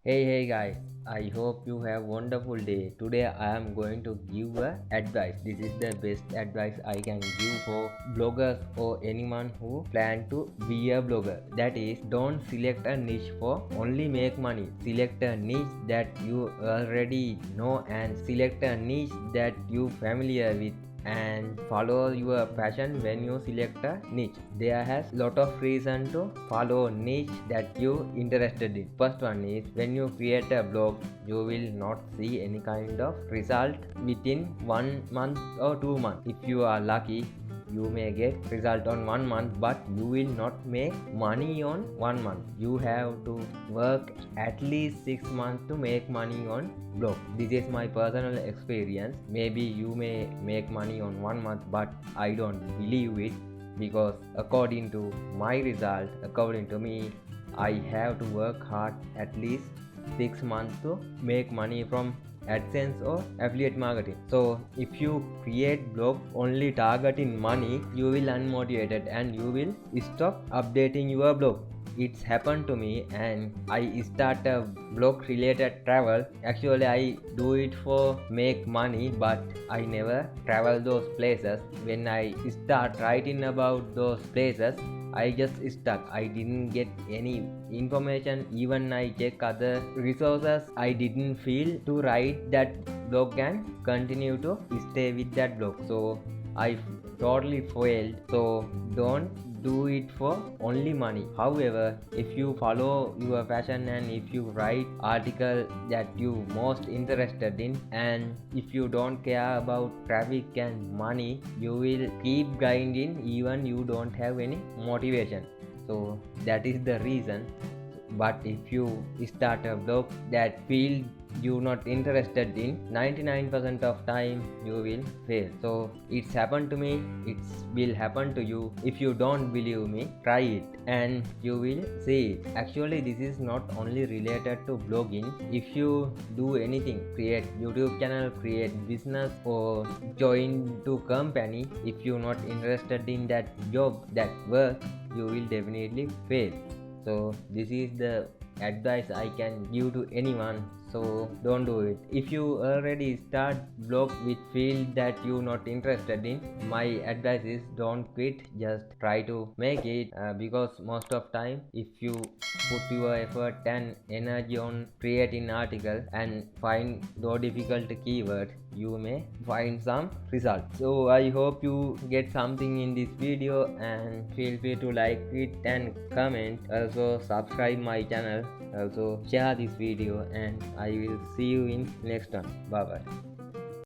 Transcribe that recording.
Hey guys, I hope you have wonderful day. Today I am going to give a advice. This is the best advice I can give for bloggers or anyone who plan to be a blogger. That is, don't select a niche for only make money. Select a niche that you already know and select a niche that you familiar with and follow your passion when you select a niche. There has lot of reason to follow niche that you interested in. First one is, when you create a blog, you will not see any kind of result within 1 month or 2 months. If you are lucky, you may get result on 1 month, but you will not make money on 1 month. You have to work at least 6 months to make money on blog. This is my personal experience. Maybe you may make money on 1 month, but I don't believe it, because according to my result, according to me, I have to work hard at least 6 months to make money from AdSense or affiliate marketing. So if you create blog only targeting money, you will unmotivated and you will stop updating your blog. It's happened to me and I start a blog related travel. Actually I do it for make money, but I never travel those places. When I start writing about those places, I just stuck. I didn't get any information. Even I check other resources, I didn't feel to write that blog and continue to stay with that blog. So I totally failed. So don't do it for only money. However, if you follow your passion and if you write article that you most interested in, and if you don't care about traffic and money, you will keep grinding even you don't have any motivation. So that is the reason. But if you start a blog that field you not interested in, 99% of time you will fail. So it's happened to me, it will happen to you. If you don't believe me, try it and you will see it. Actually this is not only related to blogging. If you do anything, create YouTube channel, create business, or join to company, if you not interested in that job, that work, you will definitely fail. So this is the advice I can give to anyone. So don't do it. If you already start blog with field that you not interested in, my advice is don't quit, just try to make it, because most of time if you put your effort and energy on creating article and find those difficult keywords, you may find some results. So I hope you get something in this video, and feel free to like it and comment. Also subscribe my channel, also share this video, and I will see you in next one. Bye bye.